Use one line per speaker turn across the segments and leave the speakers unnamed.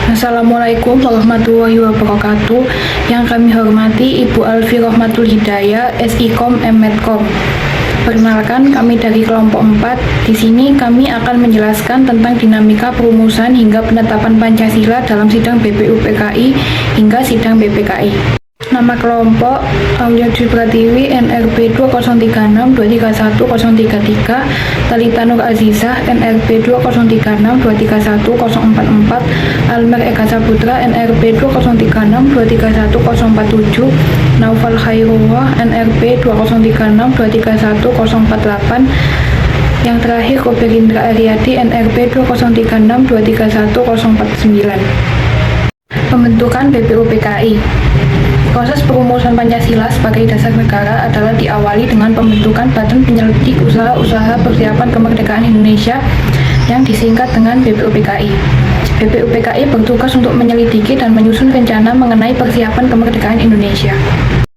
Assalamualaikum warahmatullahi wabarakatuh. Yang kami hormati Ibu Alfi Rohmatul Hidayah, SIKOM M.Medcom. Perkenalkan, kami dari kelompok 4. Di sini kami akan menjelaskan tentang dinamika perumusan hingga penetapan Pancasila dalam sidang BPUPKI hingga sidang BPKI. Nama kelompok Aulia Dwi Pratiwi, NRP 20362310033, Talita Nur Azizah, NRP 20362310044, Almer Eka Saputra, NRP 20362310047, Naufal Khairullah, NRP 20362310048, yang terakhir Koberindra Aryadi, NRP 20362310049. Pembentukan BPUPKI. Proses perumusan Pancasila sebagai dasar negara adalah diawali dengan pembentukan Badan Penyelidik Usaha-Usaha Persiapan Kemerdekaan Indonesia yang disingkat dengan BPUPKI. BPUPKI bertugas untuk menyelidiki dan menyusun rencana mengenai persiapan kemerdekaan Indonesia.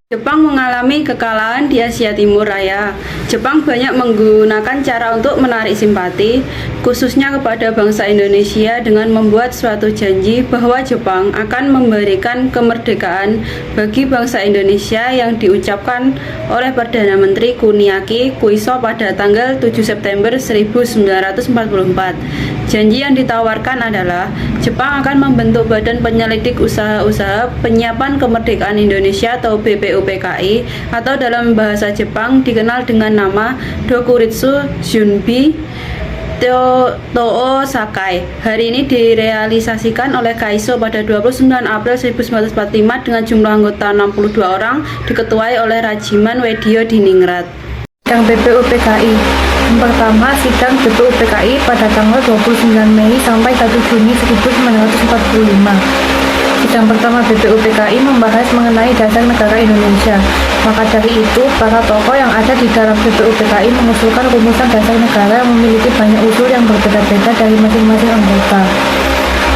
Jepang mengalami kekalahan di Asia Timur Raya. Jepang banyak menggunakan cara untuk menarik simpati, khususnya kepada bangsa Indonesia dengan membuat suatu janji bahwa Jepang akan memberikan kemerdekaan bagi bangsa Indonesia yang diucapkan oleh Perdana Menteri Kuniaki Koiso pada tanggal 7 September 1944. Janji yang ditawarkan adalah Jepang akan membentuk Badan Penyelidik Usaha-Usaha Penyiapan Kemerdekaan Indonesia atau BPUPKI, atau dalam bahasa Jepang dikenal dengan nama Dokuritsu Junbi Toho Sakai. Hari ini direalisasikan oleh Kaiso pada 29 April 1945 dengan jumlah anggota 62 orang, diketuai oleh Rajiman Wedio Diningrat.
Sidang BPUPKI. Yang pertama, sidang BPUPKI pada tanggal 29 Mei sampai 1 Juni 1945. Sidang pertama BPUPKI membahas mengenai dasar negara Indonesia. Maka dari itu, para tokoh yang ada di dalam BPUPKI mengusulkan rumusan dasar negara yang memiliki banyak usul yang berbeda-beda dari masing-masing anggota.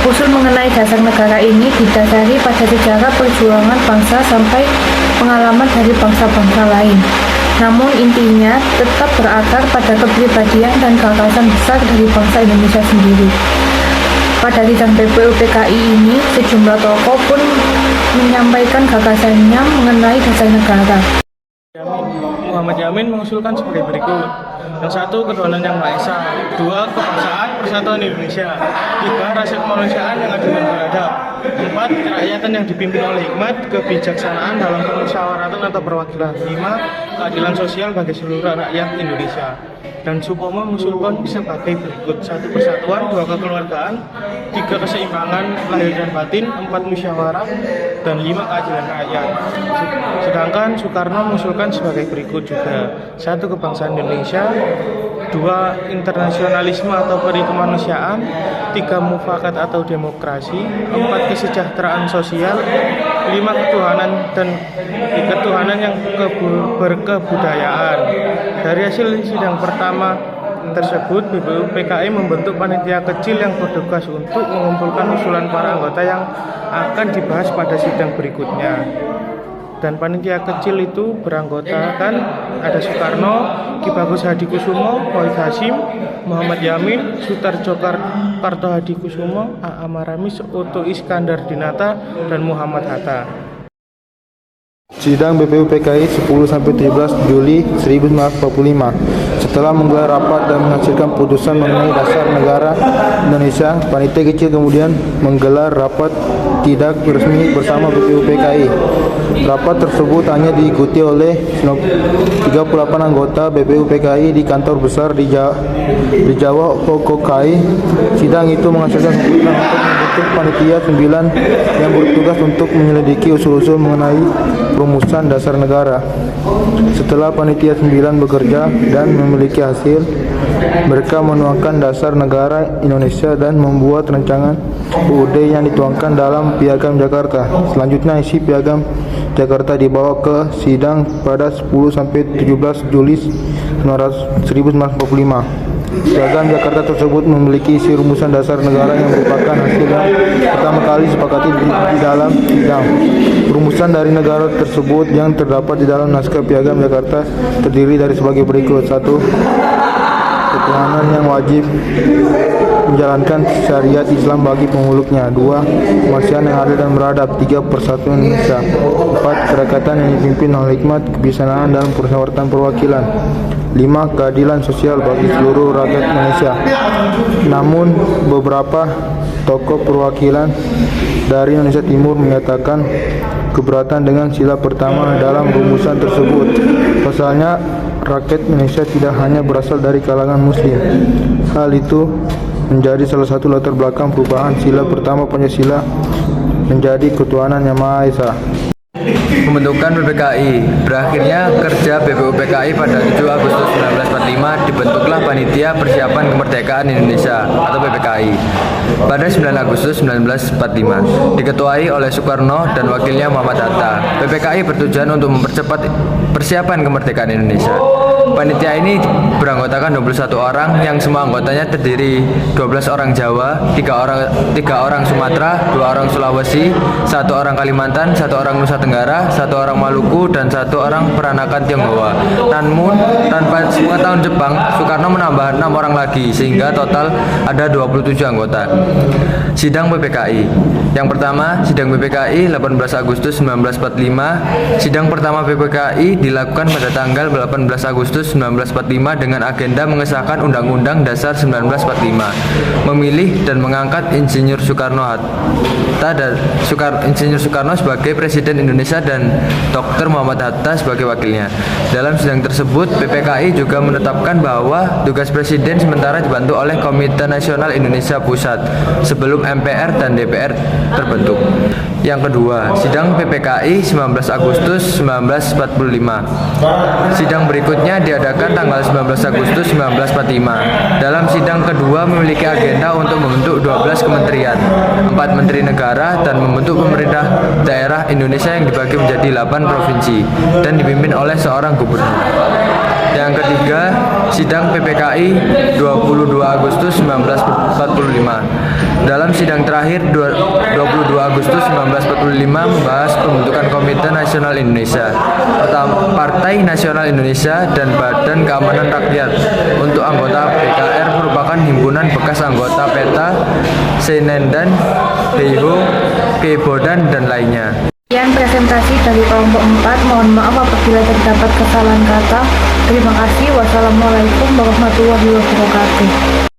Usul mengenai dasar negara ini didasari pada sejarah perjuangan bangsa sampai pengalaman dari bangsa-bangsa lain. Namun intinya tetap berakar pada kepribadian dan gagasan besar dari bangsa Indonesia sendiri. Pada sidang BPUPKI ini, sejumlah tokoh pun menyampaikan gagasannya mengenai dasar negara.
Muhammad Yamin mengusulkan sebagai berikut. Yang satu, ketuhanan yang Maha Esa. Dua, kebangsaan persatuan Indonesia. Tiga, rasa kemanusiaan yang adil dan beradab. Empat, kerakyatan yang dipimpin oleh hikmat, kebijaksanaan dalam permusyawaratan atau perwakilan. Lima, keadilan sosial bagi seluruh rakyat Indonesia. Dan Supomo mengusulkan sebagai berikut: satu, persatuan. Dua, kekeluargaan. Tiga, keseimbangan lahir dan batin. Empat, musyawarah. Dan lima, keadilan rakyat. Sedangkan Soekarno mengusulkan sebagai berikut juga: satu, kebangsaan Indonesia. Dua, internasionalisme atau peri kemanusiaan. Tiga, mufakat atau demokrasi. Empat, kesejahteraan sosial. Lima, ketuhanan yang berkebudayaan. Dari hasil sidang pertama tersebut, BPUPKI membentuk panitia kecil yang bertugas untuk mengumpulkan usulan para anggota yang akan dibahas pada sidang berikutnya. Dan panitia kecil itu beranggotakan ada Soekarno, Ki Bagus Hadikusumo, Wahid Hasyim, Muhammad Yamin, Sutarjo Karto Hadikusumo, A.A. Maramis, Oto Iskandar Dinata, dan Muhammad Hatta.
Sidang BPUPKI 10-17 Juli 1945. Setelah menggelar rapat dan menghasilkan putusan mengenai dasar negara Indonesia, panitia kecil kemudian menggelar rapat tidak resmi bersama BPUPKI. Rapat tersebut hanya diikuti oleh 38 anggota BPUPKI di kantor besar di Jawa Hokokai. Sidang itu menghasilkan keputusan untuk membentuk panitia 9 yang bertugas untuk menyelidiki usul-usul mengenai perumusan dasar negara. Setelah panitia 9 bekerja dan memiliki hasil, mereka menuangkan dasar negara Indonesia dan membuat rancangan UUD yang dituangkan dalam Piagam Jakarta. Selanjutnya isi Piagam Jakarta dibawa ke sidang pada 10-17 Juli 1945. Piagam Jakarta tersebut memiliki isi rumusan dasar negara yang merupakan hasil yang pertama kali disepakati di dalam sidang. Rumusan dari negara tersebut yang terdapat di dalam naskah Piagam Jakarta terdiri dari sebagai berikut: 1. ketuhanan yang wajib menjalankan syariat Islam bagi pemeluknya. 2. Kemanusiaan yang adil dan beradab. 3. Persatuan Indonesia. 4. Kerakatan yang dipimpin oleh hikmat kebijaksanaan dalam permusyawaratan perwakilan. 5. Keadilan sosial bagi seluruh rakyat Indonesia. Namun beberapa tokoh perwakilan dari Indonesia Timur menyatakan keberatan dengan sila pertama dalam rumusan tersebut. Pasalnya, rakyat Indonesia tidak hanya berasal dari kalangan muslim. Hal itu menjadi salah satu latar belakang perubahan sila pertama Pancasila menjadi ketuhanan yang Maha Esa.
Pembentukan PPKI. Berakhirnya kerja BPUPKI pada 7 Agustus 1945 dibentuklah Panitia Persiapan Kemerdekaan Indonesia atau PPKI pada 9 Agustus 1945 diketuai oleh Soekarno dan wakilnya Muhammad Hatta. PPKI bertujuan untuk mempercepat persiapan kemerdekaan Indonesia. Panitia ini beranggotakan 21 orang yang semua anggotanya terdiri 12 orang Jawa, 3 orang Sumatera, 2 orang Sulawesi, 1 orang Kalimantan, 1 orang Nusa Tenggara, 1 orang Maluku, dan 1 orang peranakan Tionghoa. Namun, tanpa sepengetahuan Jepang, Soekarno menambah 6 orang lagi, sehingga total ada 27 anggota. Sidang PPKI. Yang pertama, sidang PPKI 18 Agustus 1945. Sidang pertama PPKI dilakukan pada tanggal 18 Agustus 1945 dengan agenda mengesahkan Undang-Undang Dasar 1945, memilih dan mengangkat Insinyur Soekarno-Hatta dan Insinyur Soekarno sebagai Presiden Indonesia dan Dr. Muhammad Hatta sebagai wakilnya. Dalam sidang tersebut, PPKI juga menetapkan bahwa tugas Presiden sementara dibantu oleh Komite Nasional Indonesia Pusat sebelum MPR dan DPR terbentuk. Yang kedua, sidang PPKI 19 Agustus 1945. Sidang berikutnya diadakan tanggal 19 Agustus 1945. Dalam sidang kedua memiliki agenda untuk membentuk 12 kementerian, 4 menteri negara, dan membentuk pemerintah daerah Indonesia yang dibagi menjadi 8 provinsi dan dipimpin oleh seorang gubernur. Yang ketiga, sidang PPKI 22 Agustus 1945. Dalam sidang terakhir 22 Agustus 1945 membahas pembentukan Komite Nasional Indonesia, Partai Nasional Indonesia, dan Badan Keamanan Rakyat. Untuk anggota BKR merupakan himpunan bekas anggota PETA, Senendan, Heiho, Kebodan, dan lainnya.
Sekian presentasi dari kelompok 4. Mohon maaf apabila terdapat kesalahan kata. Terima kasih. Wassalamualaikum warahmatullahi wabarakatuh.